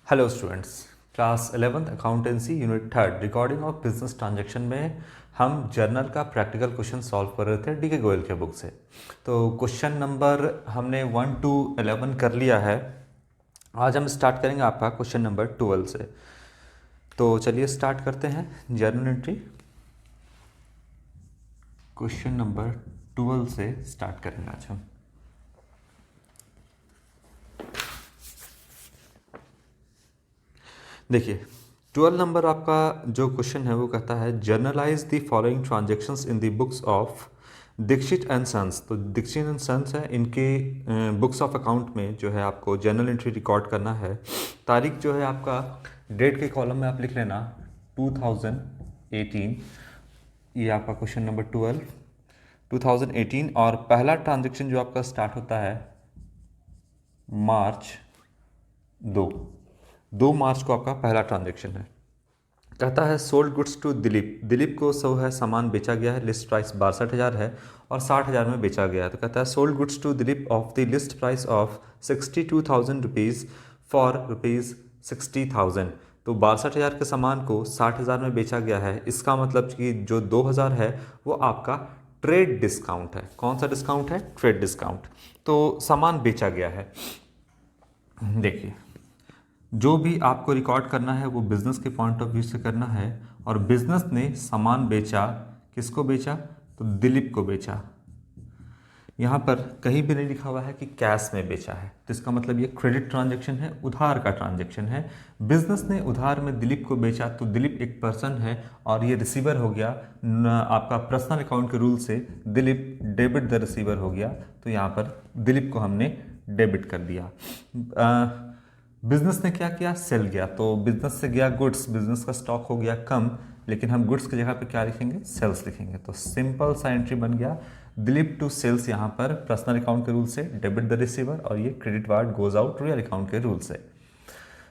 Hello students, class 11th accountancy unit third recording of business transaction में हम journal का practical question solve कर रहे थे डीके गोयल के बुक से। तो क्वेश्चन नंबर हमने 1 to 11 कर लिया है। आज हम स्टार्ट करेंगे आपका क्वेश्चन नंबर 12 से। तो चलिए स्टार्ट करते हैं जर्नल एंट्री। क्वेश्चन नंबर 12 से स्टार्ट करेंगे आज हम। देखिए 12 नंबर आपका जो क्वेश्चन है वो कहता है journalize the following transactions in the books of Dixit and sons. तो दीक्षित एंड सन्स है, इनके बुक्स ऑफ अकाउंट में जो है आपको जर्नल एंट्री रिकॉर्ड करना है। तारीख जो है आपका डेट के कॉलम में आप लिख लेना 2018। ये आपका क्वेश्चन नंबर 12 2018। और पहला ट्रांजेक्शन जो आपका स्टार्ट होता है मार्च 2 मार्च को आपका पहला ट्रांजैक्शन है। कहता है sold goods to Dilip. Dilip को सो है सामान बेचा गया है, लिस्ट प्राइस 62,000 है और 60,000 में बेचा गया है। तो कहता है sold goods to Dilip of the list price of 62,000 rupees for rupees 60,000। तो 62,000 के सामान को 60,000 में बेचा गया है। इसका मतलब कि जो 2,000 है वो आपका ट्रेड डिस्काउंट है। कौन सा डिस्काउंट है? Trade discount. तो सामान बेचा गया है। देखिए जो भी आपको रिकॉर्ड करना है वो बिज़नेस के पॉइंट ऑफ व्यू से करना है। और बिज़नेस ने सामान बेचा, किसको बेचा? तो दिलीप को बेचा। यहाँ पर कहीं भी नहीं लिखा हुआ है कि कैश में बेचा है, तो इसका मतलब ये क्रेडिट ट्रांजैक्शन है, उधार का ट्रांजैक्शन है। बिजनेस ने उधार में दिलीप को बेचा, तो दिलीप एक पर्सन है और ये रिसीवर हो गया। आपका पर्सनल अकाउंट के रूल से दिलीप डेबिट द रिसीवर हो गया। तो यहाँ पर दिलीप को हमने डेबिट कर दिया। बिजनेस ने क्या किया? सेल गया। तो बिजनेस से गया गुड्स, बिजनेस का स्टॉक हो गया कम, लेकिन हम गुड्स की जगह पे क्या लिखेंगे? सेल्स लिखेंगे। तो सिंपल सा एंट्री बन गया दिलीप टू सेल्स। यहाँ पर पर्सनल अकाउंट के रूल से डेबिट द रिसीवर, और ये credit what goes out real account के रूल से।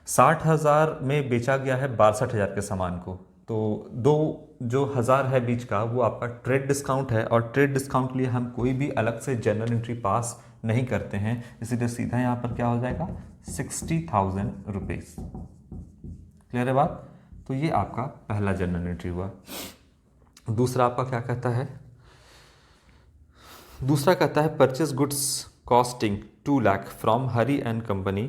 60,000 में बेचा गया है 62,000 के सामान को। तो दो जो हज़ार है बीच का वो आपका ट्रेड डिस्काउंट है, और ट्रेड डिस्काउंट के लिए हम कोई भी अलग से जनरल एंट्री पास नहीं करते हैं, इसीलिए सीधा यहाँ पर क्या हो जाएगा? 60,000 रुपीज़। क्लियर है बात? तो ये आपका पहला जनरल एंट्री हुआ। दूसरा आपका क्या कहता है? दूसरा कहता है purchase goods costing 2 lakh from Hari and company,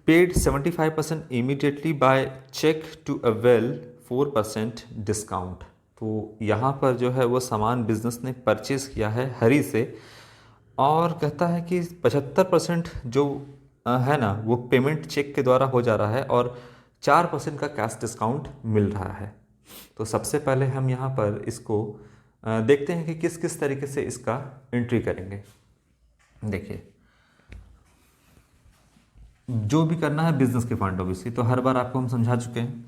paid 75% immediately by cheque to avail 4% discount. तो यहाँ पर जो है वो सामान बिजनेस ने परचेज किया है हरी से, और कहता है कि 75% जो है ना वो पेमेंट चेक के द्वारा हो जा रहा है, और 4% का कैश डिस्काउंट मिल रहा है। तो सबसे पहले हम यहाँ पर इसको देखते हैं कि किस किस तरीके से इसका एंट्री करेंगे। देखिए जो भी करना है बिजनेस के पॉइंट ऑफ व्यू से, तो हर बार आपको हम समझा चुके हैं।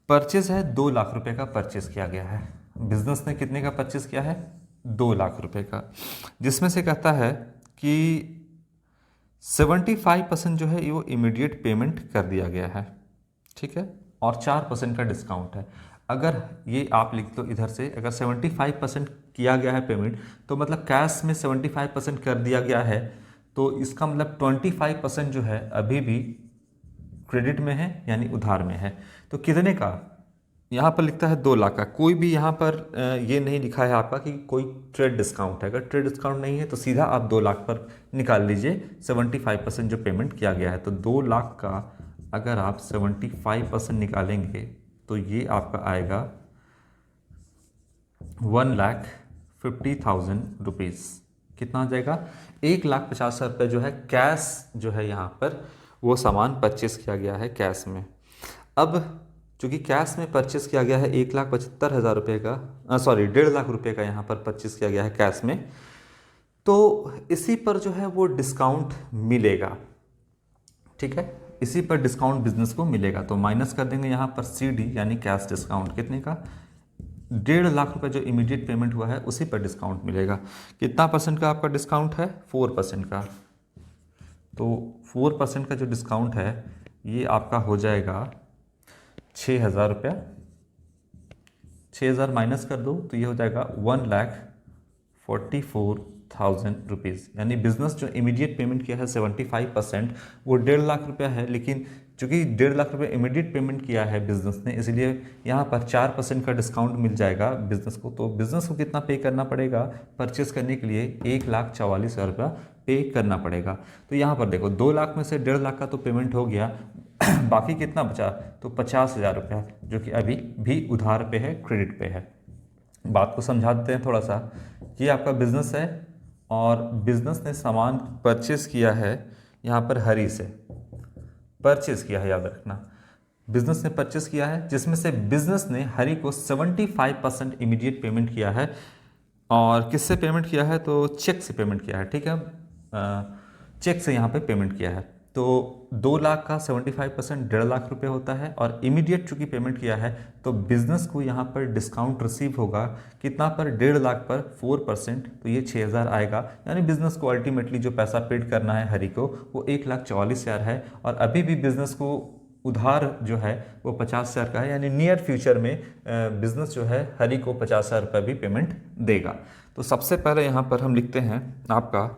परचेज है 2 लाख रुपए का परचेज किया गया है। बिजनेस ने कितने का परचेज किया है? 2 लाख रुपए का, जिसमें से कहता है कि 75% जो है वो इमीडिएट पेमेंट कर दिया गया है, ठीक है, और 4% का डिस्काउंट है। अगर ये आप लिख दो इधर से, अगर 75% किया गया है पेमेंट, तो मतलब कैश में 75% कर दिया गया है, तो इसका मतलब 25% जो है अभी भी क्रेडिट में है, यानी उधार में है। तो कितने का? यहाँ पर लिखता है 2 लाख का। कोई भी यहाँ पर ये नहीं लिखा है आपका कि कोई ट्रेड डिस्काउंट है। अगर ट्रेड डिस्काउंट नहीं है तो सीधा आप 2 लाख पर निकाल लीजिए 75% जो पेमेंट किया गया है। तो 2 लाख का अगर आप 75% निकालेंगे तो ये आपका आएगा 1,50,000 रुपीज़। कितना आ जाएगा? 1,50,000 रुपये जो है कैश जो है यहाँ पर वो सामान परचेस किया गया है कैश में। अब चूँकि कैश में परचेस किया गया है 1,75,000 रुपये का, सॉरी 1.5 लाख रुपये का यहाँ पर परचेस किया गया है कैश में, तो इसी पर जो है वो डिस्काउंट मिलेगा, ठीक है, इसी पर डिस्काउंट बिजनेस को मिलेगा। तो माइनस कर देंगे यहाँ पर CD यानी कैश डिस्काउंट। कितने का? 1.5 लाख रुपए जो इमीडिएट पेमेंट हुआ है उसी पर डिस्काउंट मिलेगा। कितना परसेंट का आपका डिस्काउंट है? 4% का। तो 4% का जो डिस्काउंट है ये आपका हो जाएगा 6,000 रुपया। 6,000 माइनस कर दो तो ये हो जाएगा 1,44,000 50,000 रुपीज़। यानी बिजनेस जो इमीडिएट पेमेंट किया है 75%, वो 1.5 लाख रुपया है। लेकिन चूंकि 1.5 लाख रुपये इमीडिएट पेमेंट किया है बिजनेस ने, इसलिए यहाँ पर 4% का डिस्काउंट मिल जाएगा बिजनेस को। तो बिजनेस को कितना पे करना पड़ेगा परचेस करने के लिए? 1,44,000 रुपया पे करना पड़ेगा। तो यहाँ पर देखो 2 लाख में से 1.5 लाख का तो पेमेंट हो गया, बाकी कितना बचा? तो 50,000 रुपया, जो कि अभी भी उधार पे है, क्रेडिट पे है। बात को समझा देते हैं थोड़ा सा कि आपका बिजनेस है और बिजनेस ने सामान परचेस किया है यहाँ पर हरी से, परचेस किया है, याद रखना बिजनेस ने परचेस किया है, जिसमें से बिजनेस ने हरी को 75% इमीडिएट पेमेंट किया है। और किससे पेमेंट किया है? तो चेक से पेमेंट किया है, ठीक है, चेक से यहाँ पे पेमेंट किया है। तो 2 लाख का 75% 1.5 लाख रुपए होता है। और इमीडिएट चूंकि पेमेंट किया है तो बिजनेस को यहाँ पर डिस्काउंट रिसीव होगा कितना पर? 1.5 लाख पर 4%, तो ये 6,000 आएगा। यानी बिजनेस को अल्टीमेटली जो पैसा पेड करना है हरी को वो 1,44,000 है। और अभी भी बिजनेस को उधार जो है वो 50,000 का है। यानी नियर फ्यूचर में बिजनेस जो है हरी को 50,000 रुपये भी पेमेंट देगा। तो सबसे पहले यहाँ पर हम लिखते हैं आपका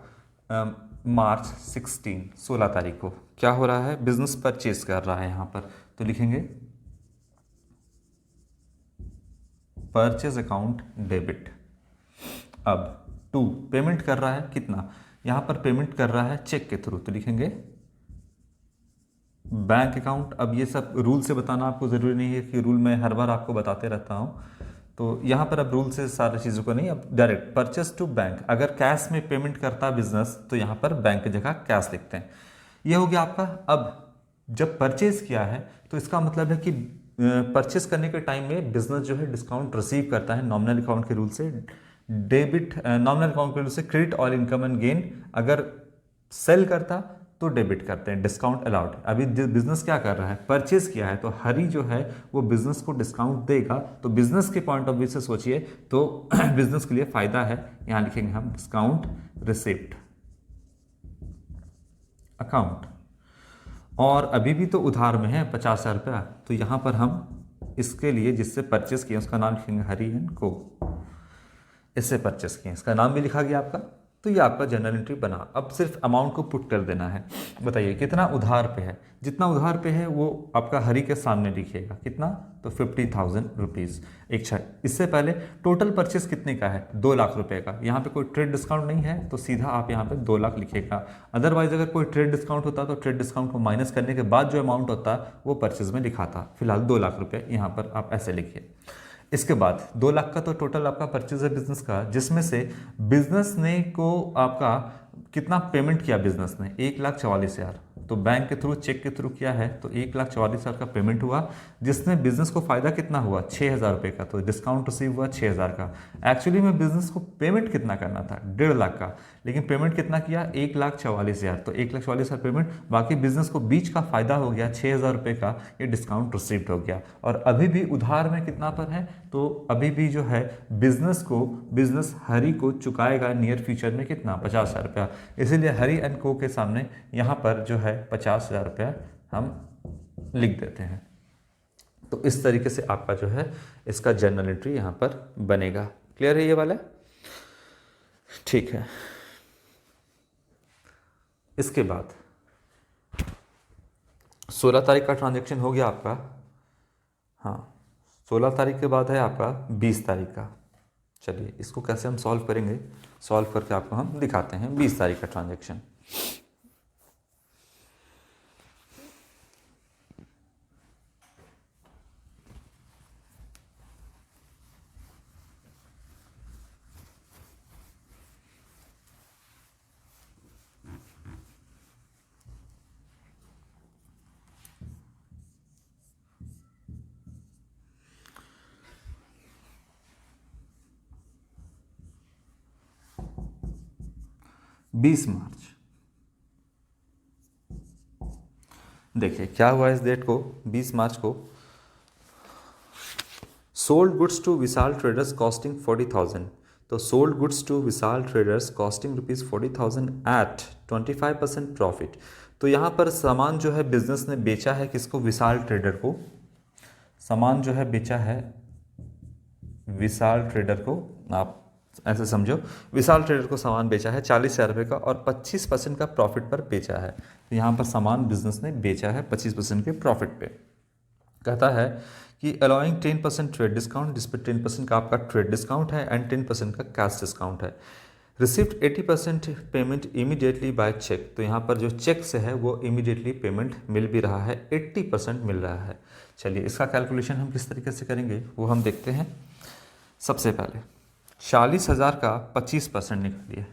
मार्च 16 तारीख को क्या हो रहा है? बिजनेस परचेज कर रहा है यहाँ पर, तो लिखेंगे परचेज अकाउंट डेबिट। अब 2 पेमेंट कर रहा है कितना? यहाँ पर पेमेंट कर रहा है चेक के थ्रू, तो लिखेंगे बैंक अकाउंट। अब ये सब रूल से बताना आपको ज़रूरी नहीं है कि रूल मैं हर बार आपको बताते रहता हूँ, तो यहाँ पर अब रूल से सारी चीज़ों को नहीं, अब डायरेक्ट परचेस टू बैंक। अगर कैश में पेमेंट करता है बिजनेस तो यहाँ पर बैंक की जगह कैश लिखते हैं। ये हो गया आपका। अब जब परचेज किया है तो इसका मतलब है कि परचेस करने के टाइम में बिजनेस जो है डिस्काउंट रिसीव करता है नॉमिनल अकाउंट के रूल से, डेबिट नॉमिनल अकाउंट के रूल से क्रेडिट और इनकम एंड गेन। अगर सेल करता तो डेबिट करते हैं, डिस्काउंट अलाउड। अभी बिजनेस क्या कर रहा है? परचेज किया है, तो हरी जो है वो बिजनेस को डिस्काउंट देगा। तो बिजनेस के पॉइंट ऑफ व्यू से सोचिए तो बिजनेस के लिए फायदा है। यहां लिखेंगे हम डिस्काउंट रिसिप्ट अकाउंट। और अभी भी तो उधार में है 50,000 रुपया, तो यहां पर हम इसके लिए जिससे परचेस किया उसका नाम लिखेंगे हरी एंड को। इससे परचेस किया, इसका नाम भी लिखा गया आपका। तो ये आपका जनरल एंट्री बना। अब सिर्फ अमाउंट को पुट कर देना है। बताइए कितना उधार पे है? जितना उधार पे है वो आपका हरी के सामने लिखिएगा। कितना? तो 50,000 रुपीज़। इससे पहले टोटल परचेस कितने का है? 2 लाख रुपए का। यहाँ पे कोई ट्रेड डिस्काउंट नहीं है तो सीधा आप यहाँ पे 2 लाख लिखिएगा। अदरवाइज अगर कोई ट्रेड डिस्काउंट होता तो ट्रेड डिस्काउंट को माइनस करने के बाद जो अमाउंट होता वो परचेज में लिखा था। फिलहाल 2 लाख रुपये यहाँ पर आप ऐसे लिखिए। इसके बाद 2 लाख का तो टोटल आपका परचेज है बिजनेस का, जिसमें से बिजनेस ने को आपका कितना पेमेंट किया? बिजनेस ने 1,44,000। तो बैंक के थ्रू, चेक के थ्रू किया है तो 1,44,000 का पेमेंट हुआ, जिसमें बिजनेस को फायदा कितना हुआ? 6,000 रुपये का। तो डिस्काउंट रिसीव हुआ 6,000 का। एक्चुअली में बिजनेस को पेमेंट कितना करना था? 1.5 लाख का, लेकिन पेमेंट कितना किया? 1,44,000। तो 1,44,000 पेमेंट, बाकी बिजनेस को बीच का फायदा हो गया 6,000 रुपये का, ये डिस्काउंट रिसीव्ड हो गया। और अभी भी उधार में कितना पर है? तो अभी भी जो है बिजनेस हरी को चुकाएगा नियर फ्यूचर में कितना? 50,000 रुपया। इसीलिए हरी एंड को के सामने यहाँ पर जो है 50,000 रुपया हम लिख देते हैं। तो इस तरीके से आपका जो है इसका जर्नल एंट्री यहाँ पर बनेगा। क्लियर है ये वाला? ठीक है। इसके बाद 16 तारीख का ट्रांजैक्शन हो गया आपका। हाँ, 16 तारीख के बाद है आपका 20 तारीख का। चलिए इसको कैसे हम सॉल्व करेंगे, सॉल्व करके आपको हम दिखाते हैं 20 तारीख का ट्रांजैक्शन। बीस मार्च, देखिए क्या हुआ इस डेट को, 20 मार्च को। Sold goods to Vishal traders costing 40,000। तो sold goods to Vishal traders costing ₹40,000 at 25% profit. तो यहाँ पर सामान जो है बिजनेस ने बेचा है किसको? विशाल ट्रेडर को। सामान जो है बेचा है विशाल ट्रेडर को। आप ऐसे समझो, विशाल ट्रेडर को सामान बेचा है 40,000 रुपये का और 25% का प्रॉफिट पर बेचा है। तो यहाँ पर सामान बिजनेस ने बेचा है 25% के प्रॉफिट पे। कहता है कि अलाउइंग 10% ट्रेड डिस्काउंट, जिस पर 10% का आपका ट्रेड डिस्काउंट है एंड 10% का कैश डिस्काउंट है। Receipt 80% payment immediately by cheque. तो यहाँ पर जो चेक से है वो इमीडिएटली पेमेंट मिल भी रहा है, 80% मिल रहा है। चलिए इसका कैलकुलेशन हम किस तरीके से करेंगे वो हम देखते हैं। सबसे पहले 40,000 का 25% निकालिए।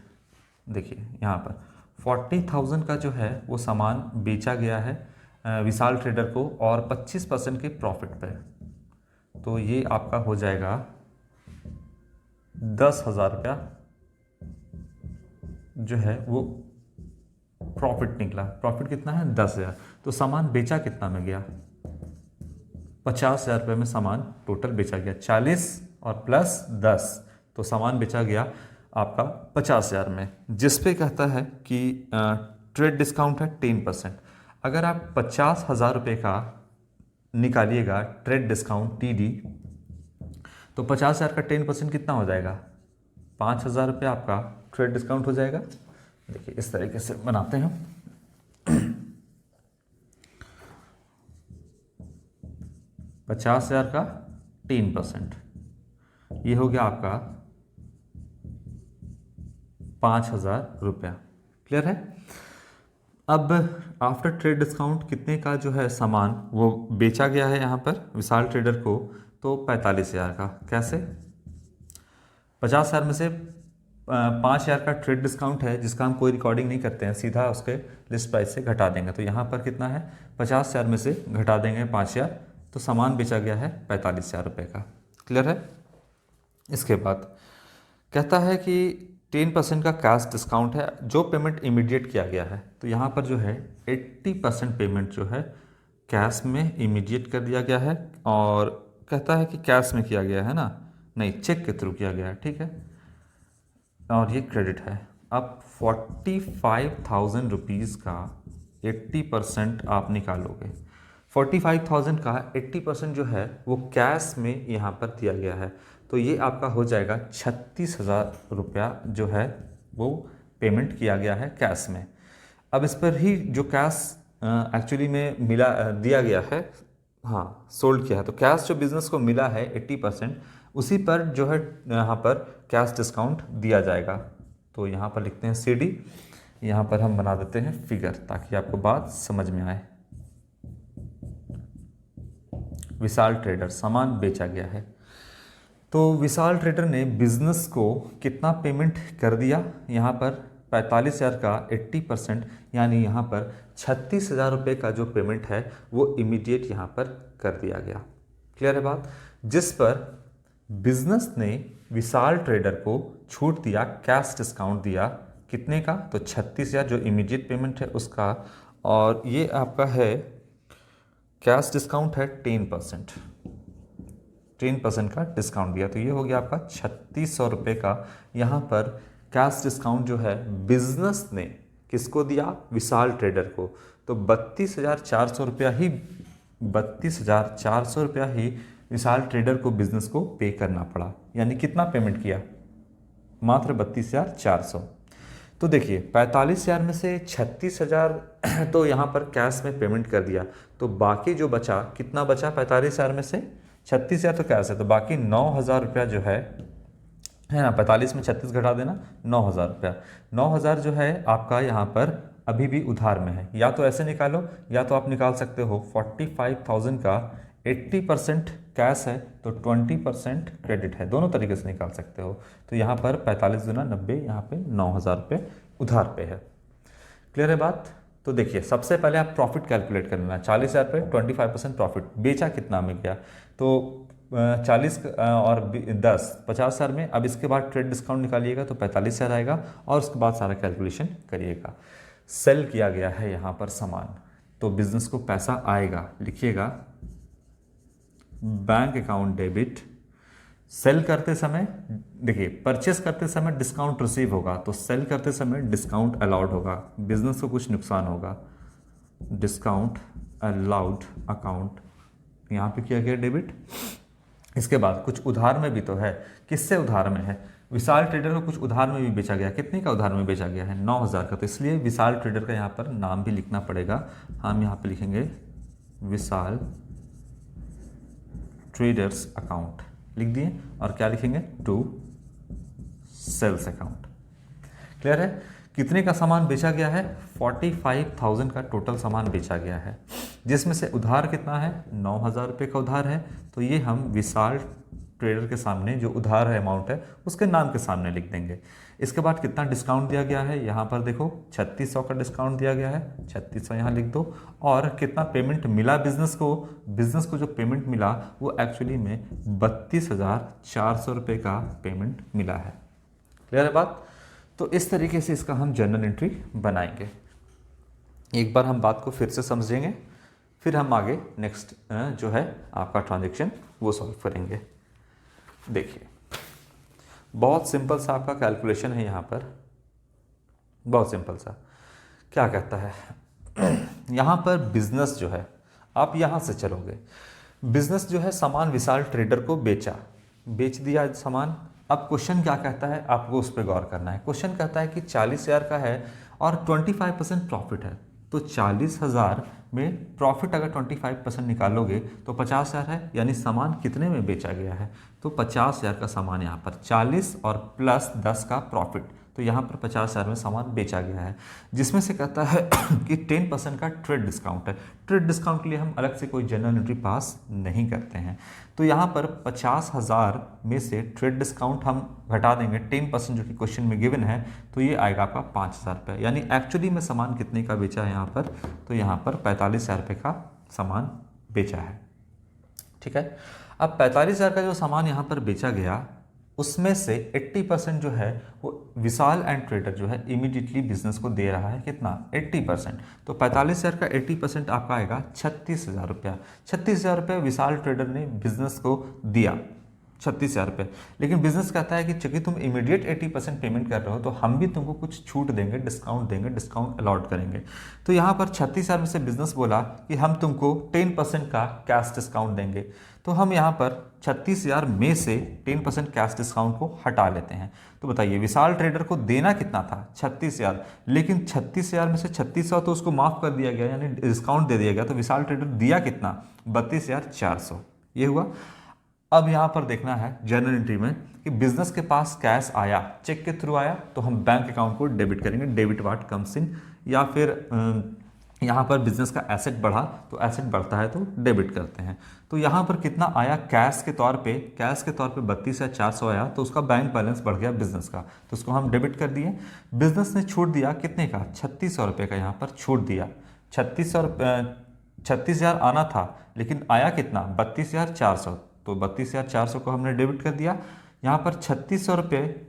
देखिए यहाँ पर 40,000 का जो है वो सामान बेचा गया है विशाल ट्रेडर को और 25% के प्रॉफिट पे। तो ये आपका हो जाएगा 10,000 रुपया जो है वो प्रॉफिट निकला। प्रॉफिट कितना है? 10,000। तो सामान बेचा कितना में गया? 50,000 रुपये में सामान टोटल बेचा गया। 40 और प्लस 10 तो सामान बेचा गया आपका 50,000 में, जिस पे कहता है कि ट्रेड डिस्काउंट है 10%। अगर आप 50,000 रुपये का निकालिएगा ट्रेड डिस्काउंट TD, तो 50,000 का 10% कितना हो जाएगा? 5,000 रुपये आपका ट्रेड डिस्काउंट हो जाएगा। देखिए इस तरीके से बनाते हैं। 50,000 का 10% ये हो गया आपका 5,000 रुपया। क्लियर है? अब आफ्टर ट्रेड डिस्काउंट कितने का जो है सामान वो बेचा गया है यहाँ पर विशाल ट्रेडर को? तो 45,000 का। कैसे? 50,000 में से 5,000 का ट्रेड डिस्काउंट है जिसका हम कोई रिकॉर्डिंग नहीं करते हैं, सीधा उसके लिस्ट प्राइस से घटा देंगे। तो यहाँ पर कितना है? 50,000 में से घटा देंगे 5,000, तो सामान बेचा गया है 45,000 रुपये का। क्लियर है? इसके बाद कहता है कि 10% का कैश डिस्काउंट है, जो पेमेंट इमीडिएट किया गया है। तो यहाँ पर जो है 80% पेमेंट जो है कैश में इमीडिएट कर दिया गया है, और कहता है कि कैश में किया गया है ना, नहीं चेक के थ्रू किया गया है। ठीक है, और ये क्रेडिट है। अब 45,000 रुपीज़ का 80% आप निकालोगे। 45,000 का 80% जो है वो कैश में यहाँ पर दिया गया है, तो ये आपका हो जाएगा 36,000 रुपया जो है वो पेमेंट किया गया है कैश में। अब इस पर ही जो कैश एक्चुअली में मिला दिया गया है, हाँ सोल्ड किया है, तो कैश जो बिजनेस को मिला है 80%, उसी पर जो है यहाँ पर कैश डिस्काउंट दिया जाएगा। तो यहाँ पर लिखते हैं CD, यहाँ पर हम बना देते हैं फिगर ताकि आपको बात समझ में आए। विशाल ट्रेडर सामान बेचा गया है, तो विशाल ट्रेडर ने बिजनेस को कितना पेमेंट कर दिया? यहाँ पर 45,000 का 80%, यानी यहाँ पर 36,000 रुपये का जो पेमेंट है वो इमीडिएट यहाँ पर कर दिया गया। क्लियर है बात? जिस पर बिजनेस ने विशाल ट्रेडर को छूट दिया, कैश डिस्काउंट दिया कितने का? तो 36,000 जो इमीडिएट पेमेंट है उसका, और ये आपका है कैश डिस्काउंट है 10% का डिस्काउंट दिया, तो ये हो गया आपका 3600 रुपये का। यहाँ पर कैश डिस्काउंट जो है बिजनेस ने किसको दिया? विशाल ट्रेडर को। तो 32,400 रुपया ही 32,400 रुपया ही विशाल ट्रेडर को बिजनेस को पे करना पड़ा। यानी कितना पेमेंट किया? मात्र 32,400। तो देखिए 45,000 में से 36,000 तो यहाँ पर कैश में पेमेंट कर दिया, तो बाकी जो बचा कितना बचा? 45,000 में से 36,000 तो कैश है, तो बाकी 9,000 रुपया जो है ना, 45 में 36 घटा देना, 9,000 रुपया। 9,000 जो है आपका यहाँ पर अभी भी उधार में है। या तो ऐसे निकालो, या तो आप निकाल सकते हो 45,000 का 80% कैश है तो 20% क्रेडिट है, दोनों तरीके से निकाल सकते हो। तो यहाँ पर 45 गुना 90, यहाँ पे 9,000 रुपये उधार पे है। क्लियर है बात? तो देखिए सबसे पहले आप प्रॉफिट कैलकुलेट कर लेना। 40,000 रुपये 25% प्रॉफिट, बेचा कितना में गया? तो 40 और 10 50,000 में। अब इसके बाद ट्रेड डिस्काउंट निकालिएगा तो 45,000 आएगा, और उसके बाद सारा कैलकुलेशन करिएगा। सेल किया गया है यहाँ पर सामान, तो बिजनेस को पैसा आएगा। लिखिएगा बैंक अकाउंट डेबिट। सेल करते समय देखिए, परचेस करते समय डिस्काउंट रिसीव होगा, तो सेल करते समय डिस्काउंट अलाउड होगा, बिजनेस को कुछ नुकसान होगा। डिस्काउंट अलाउड अकाउंट यहाँ पे किया गया डेबिट। इसके बाद कुछ उधार में भी तो है। किससे उधार में है? विशाल ट्रेडर को कुछ उधार में भी बेचा गया, कितने का उधार में बेचा गया है? 9,000 का। तो इसलिए विशाल ट्रेडर का यहाँ पर नाम भी लिखना पड़ेगा। हम यहाँ पे लिखेंगे विशाल ट्रेडर्स अकाउंट लिख दिए, और क्या लिखेंगे? To sales account. क्लियर है? कितने का सामान बेचा गया है? 45,000 का टोटल सामान बेचा गया है, जिसमें से उधार कितना है? 9,000 रुपये का उधार है। तो ये हम विशाल ट्रेडर के सामने जो उधार है अमाउंट है उसके नाम के सामने लिख देंगे। इसके बाद कितना डिस्काउंट दिया गया है? यहाँ पर देखो 3600 का डिस्काउंट दिया गया है, 3600 यहाँ लिख दो। और कितना पेमेंट मिला बिजनेस को? बिजनेस को जो पेमेंट मिला वो एक्चुअली में 32,400 रुपये का पेमेंट मिला है। क्लियर है बात? तो इस तरीके से इसका हम जर्नल एंट्री बनाएंगे। एक बार हम बात को फिर से समझेंगे, फिर हम आगे नेक्स्ट जो है आपका ट्रांजैक्शन वो सॉल्व करेंगे। देखिए बहुत सिंपल सा आपका कैलकुलेशन है यहाँ पर, बहुत सिंपल सा। क्या कहता है यहाँ पर बिजनेस जो है, आप यहाँ से चलोगे, बिजनेस जो है सामान विशाल ट्रेडर को बेच दिया सामान। अब क्वेश्चन क्या कहता है, आपको उस पर गौर करना है। क्वेश्चन कहता है कि 40,000 का है और 25% प्रॉफिट है, तो 40,000 में प्रॉफिट अगर 25% निकालोगे तो 50,000 है, यानी सामान कितने में बेचा गया है? तो 50,000 का सामान यहाँ पर 40 और प्लस 10 का प्रॉफिट, तो यहाँ पर 50,000 में सामान बेचा गया है, जिसमें से कहता है कि 10% का ट्रेड डिस्काउंट है। ट्रेड डिस्काउंट के लिए हम अलग से कोई जनरल एंट्री पास नहीं करते हैं। तो यहाँ पर 50,000 में से ट्रेड डिस्काउंट हम घटा देंगे 10% जो कि क्वेश्चन में गिवन है, तो ये आएगा आपका 5,000 रुपये। यानी एक्चुअली में सामान कितने का बेचा है यहाँ पर? तो यहाँ पर 45,000 रुपये का सामान बेचा है। ठीक है, अब 45,000 का जो सामान यहाँ पर बेचा गया उसमें से 80% जो है वो विशाल एंड ट्रेडर जो है इमीडिएटली बिजनेस को दे रहा है। कितना? 80%। तो 45,000 का 80% आपका आएगा 36,000 रुपया। 36,000 रुपये विशाल ट्रेडर ने बिजनेस को दिया, 36,000 रुपये। लेकिन बिजनेस कहता है कि चूंकि तुम इमीडिएट 80% पेमेंट कर रहे हो तो हम भी तुमको कुछ छूट देंगे, डिस्काउंट देंगे, डिस्काउंट अलॉट करेंगे। तो यहाँ पर 36,000 में से बिजनेस बोला कि हम तुमको 10% का कैश डिस्काउंट देंगे। तो हम यहाँ पर 36,000 में से 10% कैश डिस्काउंट को हटा लेते हैं। तो बताइए विशाल ट्रेडर को देना कितना था? 36,000, लेकिन 36,000 में से 3600 तो उसको माफ कर दिया गया, यानी डिस्काउंट दे दिया गया। तो विशाल ट्रेडर दिया कितना? 32,400। ये हुआ। अब यहाँ पर देखना है जर्नल एंट्री में कि बिजनेस के पास कैश आया, चेक के थ्रू आया, तो हम बैंक अकाउंट को डेबिट करेंगे, डेबिट व्हाट कम्स इन। या फिर यहाँ पर बिजनेस का एसेट बढ़ा तो एसेट बढ़ता है तो डेबिट करते हैं। तो यहाँ पर कितना आया कैश के तौर पे? कैश के तौर पे 32,400 आया, तो उसका बैंक बैलेंस बढ़ गया बिजनेस का, तो उसको हम डेबिट कर दिए। बिजनेस ने छूट दिया कितने का? 3600 रुपये का यहाँ पर छूट दिया। 36,000 आना था, लेकिन आया कितना? 32,400। तो 32,400 को हमने डेबिट कर दिया। यहाँ पर 3600 रुपये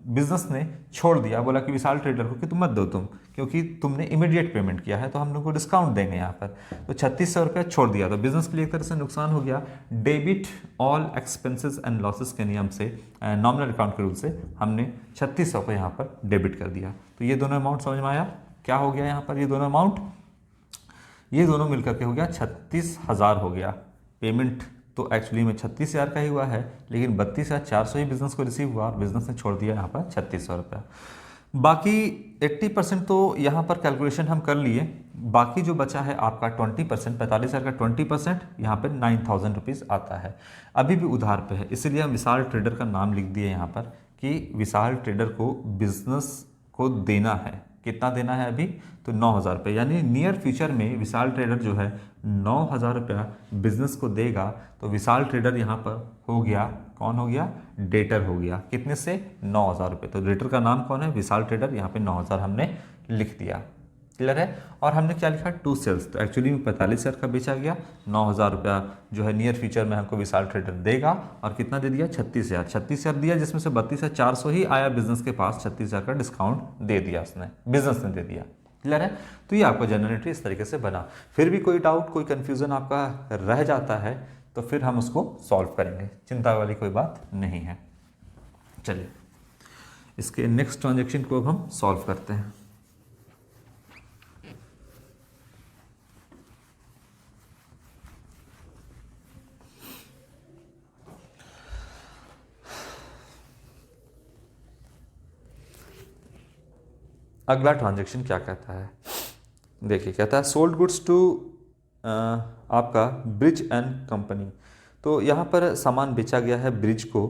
बिजनेस ने छोड़ दिया, बोला कि विशाल ट्रेडर को कि तुम मत दो, तुम क्योंकि तुमने इमीडिएट पेमेंट किया है तो हम लोग को डिस्काउंट देंगे यहाँ पर। तो 3600 रुपये छोड़ दिया, तो बिजनेस के लिए एक तरह से नुकसान हो गया। Debit all expenses and losses के नियम से, नॉमिनल अकाउंट के रूल से हमने 3600 को यहाँ पर डेबिट कर दिया। तो ये दोनों अमाउंट समझ में आया? क्या हो गया यहाँ पर? ये दोनों अमाउंट, ये दोनों मिलकर के हो गया 36,000 हो गया। पेमेंट तो एक्चुअली में 36,000 का ही हुआ है, लेकिन 32,400 ही बिजनेस को रिसीव हुआ और बिजनेस ने छोड़ दिया यहाँ पर 3600 रुपया। बाकी 80% तो यहाँ पर कैलकुलेशन हम कर लिए। बाकी जो बचा है आपका 20%, 45,000 का 20% यहाँ पर 9,000 रुपीज़ आता है, अभी भी उधार पे है। इसीलिए हम विशाल ट्रेडर का नाम लिख दिए यहाँ पर कि विशाल ट्रेडर को बिजनेस को देना है। कितना देना है अभी? तो 9,000 रुपये, यानी नियर फ्यूचर में विशाल ट्रेडर जो है 9,000 रुपया बिजनेस को देगा। तो विशाल ट्रेडर यहाँ पर हो गया, कौन हो गया? डेटर हो गया। कितने से? 9,000 रुपये। तो डेटर का नाम कौन है? विशाल ट्रेडर। यहाँ पे 9,000 हमने लिख दिया। क्लियर है? और हमने क्या लिखा? To sales. तो एक्चुअली में 45,000 का बेचा गया, 9,000 रुपया जो है नियर फ्यूचर में हमको विशाल ट्रेडर देगा। और कितना दे दिया? 36,000। 36,000 दिया, जिसमें से 32,400 ही आया बिजनेस के पास। 36,000 का डिस्काउंट दे दिया उसने, बिजनेस ने दे दिया। क्लियर है? तो ये आपका जनरल एंट्री इस तरीके से बना। फिर भी कोई डाउट, कोई कंफ्यूजन आपका रह जाता है तो फिर हम उसको सॉल्व करेंगे, चिंता वाली कोई बात नहीं है। चलिए इसके नेक्स्ट ट्रांजैक्शन को अब हम सॉल्व करते हैं। अगला ट्रांजैक्शन क्या कहता है, देखिए कहता है सोल्ड गुड्स टू आपका ब्रिज एंड कंपनी। तो यहाँ पर सामान बेचा गया है ब्रिज को,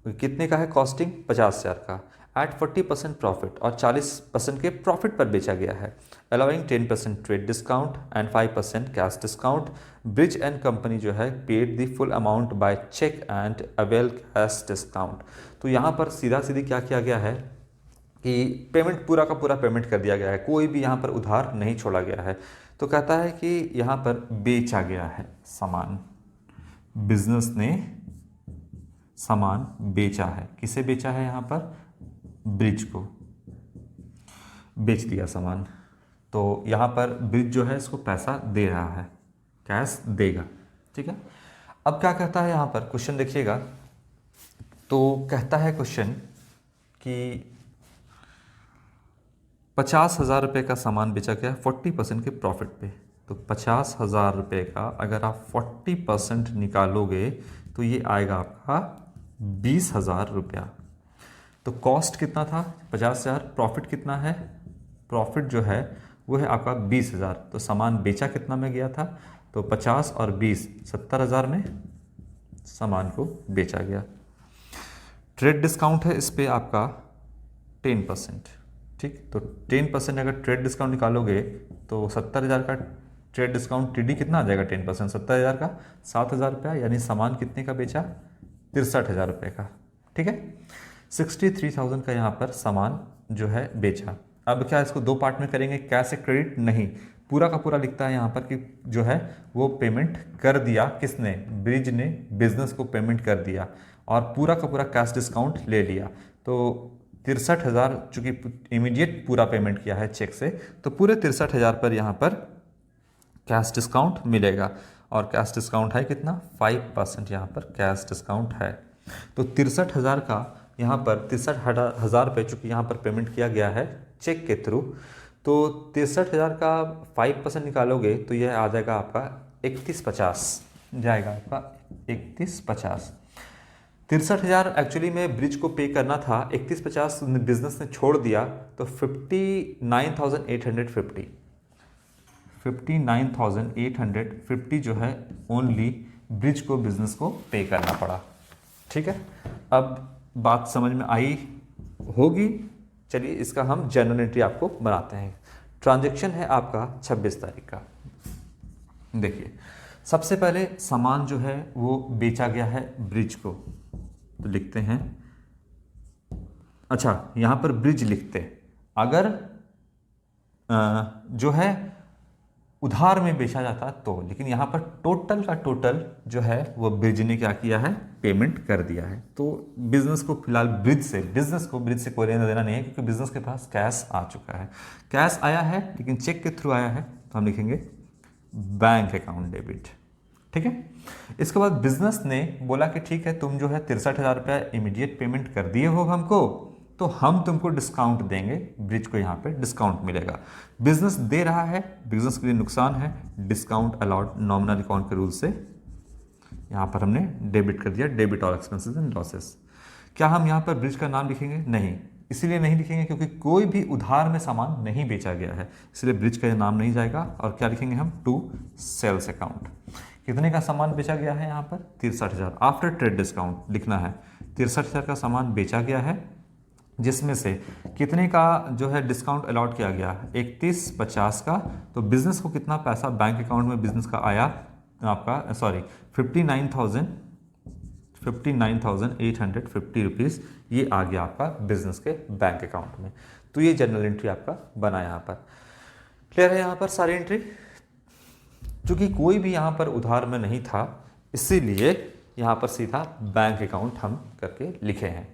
कितने का है, कॉस्टिंग 50,000 का, एट 40% प्रॉफिट, और 40% के प्रॉफिट पर बेचा गया है, allowing 10% trade discount and 5% cash discount. Bridge and company जो है paid the full amount by cheque and avail cash discount. तो यहाँ पर सीधा सीधी क्या किया गया है कि पेमेंट पूरा का पूरा पेमेंट कर दिया गया है, कोई भी यहाँ पर उधार नहीं छोड़ा गया है। तो कहता है कि यहाँ पर बेचा गया है सामान, बिजनेस ने सामान बेचा है, किसे बेचा है, यहाँ पर ब्रिज को बेच दिया सामान। तो यहाँ पर ब्रिज जो है इसको पैसा दे रहा है, कैश देगा, ठीक है। अब क्या कहता है यहाँ पर, क्वेश्चन देखिएगा, तो कहता है क्वेश्चन कि 50,000 रुपये का सामान बेचा गया 40% के प्रॉफिट पे। तो 50,000 रुपये का अगर आप 40% निकालोगे तो ये आएगा आपका 20,000 रुपया। तो कॉस्ट कितना था 50,000, प्रॉफिट कितना है, प्रॉफिट जो है वो है आपका 20,000। तो सामान बेचा कितना में गया था, तो 50 और 20 70,000 में सामान को बेचा गया। ट्रेड डिस्काउंट है इस पर आपका 10%, ठीक। तो 10% अगर ट्रेड डिस्काउंट निकालोगे तो 70,000 का ट्रेड डिस्काउंट, टीडी कितना आ जाएगा 10%, 70,000 का 7,000 रुपया, यानी सामान कितने का बेचा, 63,000 रुपये का, ठीक है। 63,000 का यहाँ पर सामान जो है बेचा। अब क्या इसको दो पार्ट में करेंगे, कैश से क्रेडिट नहीं, पूरा का पूरा लिखता है यहाँ पर कि जो है वो पेमेंट कर दिया, किसने, ब्रिज ने बिजनेस को पेमेंट कर दिया, और पूरा का पूरा कैश डिस्काउंट ले लिया। तो 63,000 चूँकि इमीडिएट पूरा पेमेंट किया है चेक से, तो पूरे 63,000 पर यहाँ पर कैश डिस्काउंट मिलेगा, और कैश डिस्काउंट है कितना, 5% यहाँ पर कैश डिस्काउंट है। तो 63,000 का यहाँ पर 63,000 रुपये चूँकि यहाँ पर पेमेंट किया गया है चेक के थ्रू, तो 63,000 का 5% निकालोगे तो यह आ जाएगा आपका 3150 जाएगा, आपका 3150। 63,000 एक्चुअली में ब्रिज को पे करना था, 3150 बिजनेस ने छोड़ दिया, तो 59,850 59,850 जो है ओनली ब्रिज को बिजनेस को पे करना पड़ा, ठीक है। अब बात समझ में आई होगी, चलिए इसका हम जर्नल एंट्री आपको बनाते हैं। ट्रांजैक्शन है आपका 26 तारीख का। देखिए सबसे पहले सामान जो है वो बेचा गया है ब्रिज को, तो लिखते हैं, अच्छा यहाँ पर ब्रिज लिखते, अगर जो है उधार में बेचा जाता तो, लेकिन यहाँ पर टोटल का टोटल जो है वो ब्रिज ने क्या किया है, पेमेंट कर दिया है। तो बिजनेस को फिलहाल ब्रिज से कोई लेना देना नहीं है, क्योंकि बिजनेस के पास कैश आ चुका है, कैश आया है लेकिन चेक के थ्रू आया है, तो हम लिखेंगे बैंक अकाउंट डेबिट, ठीक है। इसके बाद बिजनेस ने बोला कि ठीक है तुम जो है 63,000 रुपया इमीडिएट पेमेंट कर दिए हो हमको, तो हम तुमको डिस्काउंट देंगे, ब्रिज को यहाँ पे डिस्काउंट मिलेगा। बिजनेस दे रहा है, बिजनेस के लिए नुकसान है, डिस्काउंट अलाउड नॉमिनल अकाउंट के रूल से यहाँ पर हमने डेबिट कर दिया, डेबिट और एक्सपेंसेस एंड लॉसेस। क्या हम यहाँ पर ब्रिज का नाम लिखेंगे, नहीं, इसीलिए नहीं लिखेंगे क्योंकि कोई भी उधार में सामान नहीं बेचा गया है, इसलिए ब्रिज का नाम नहीं जाएगा। और क्या लिखेंगे हम, टू सेल्स अकाउंट। कितने का सामान बेचा गया है, यहाँ पर 63,000 आफ्टर ट्रेड डिस्काउंट लिखना है। 63,000 का सामान बेचा गया है, जिसमें से कितने का जो है डिस्काउंट अलॉट किया गया, 3150 का। तो बिजनेस को कितना पैसा बैंक अकाउंट में बिजनेस का आया, आपका 59,850 रुपीज़, ये आ गया आपका बिजनेस के बैंक अकाउंट में। तो ये जनरल एंट्री आपका बना यहाँ पर। क्लियर है यहाँ पर सारी एंट्री। चूँकि कोई भी यहाँ पर उधार में नहीं था, इसीलिए यहाँ पर सीधा बैंक अकाउंट हम करके लिखे हैं।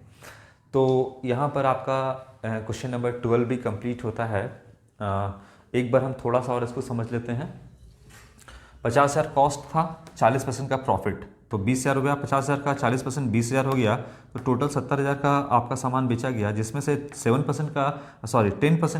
तो यहाँ पर आपका क्वेश्चन नंबर 12 भी कंप्लीट होता है। एक बार हम थोड़ा सा और इसको समझ लेते हैं। 50,000 कॉस्ट था, 40% का प्रॉफिट, तो 20,000 हो गया 50,000 का, 40% 20,000 हो गया, तो टोटल 70,000 का आपका सामान बेचा गया, जिसमें से 10%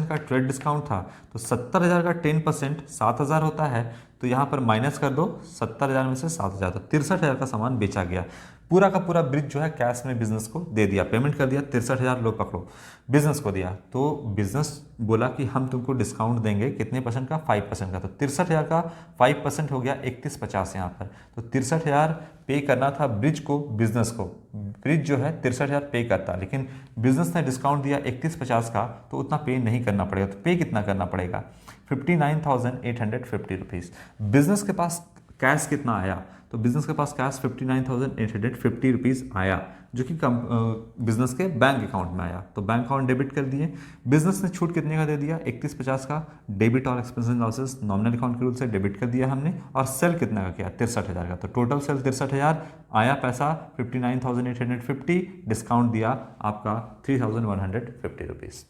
का ट्रेड डिस्काउंट था। तो 70,000 का 10% 7,000 होता है, तो यहाँ पर माइनस कर दो 70,000 में से 7,000, तो 63,000 का सामान बेचा गया। पूरा का पूरा ब्रिज जो है कैश में बिजनेस को दे दिया, पेमेंट कर दिया, 63,000 लोग पकड़ो, बिजनेस को दिया। तो बिजनेस बोला कि हम तुमको डिस्काउंट देंगे कितने परसेंट का, 5% का। तो 63,000 का 5% हो गया 3150 यहाँ पर। तो 63,000 पे करना था ब्रिज को, बिजनेस को। ब्रिज जो है 63,000 पे करता, लेकिन बिजनेस ने डिस्काउंट दिया 3150 का, तो उतना पे नहीं करना पड़ेगा। तो पे कितना करना पड़ेगा, 59,850 रुपीज़। बिजनेस के पास कैश कितना आया, तो बिजनेस के पास कैश 59,850 रुपीज़ आया, जो कि बिजनेस के बैंक अकाउंट में आया। तो बैंक अकाउंट डेबिट कर दिए। बिजनेस ने छूट कितने का दे दिया, 3150 का। डेबिट और एक्सपेंसेस लॉसेस नॉमिनल अकाउंट के रूल से डेबिट कर दिया हमने। और सेल कितना का किया, 63,000 का। तो टोटल सेल 63,000, आया पैसा 59,850, डिस्काउंट दिया आपका 3,150 रुपीज़।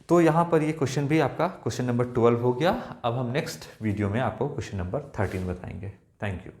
तो यहाँ पर ये क्वेश्चन भी आपका क्वेश्चन नंबर 12 हो गया। अब हम नेक्स्ट वीडियो में आपको क्वेश्चन नंबर 13 बताएंगे। Thank you.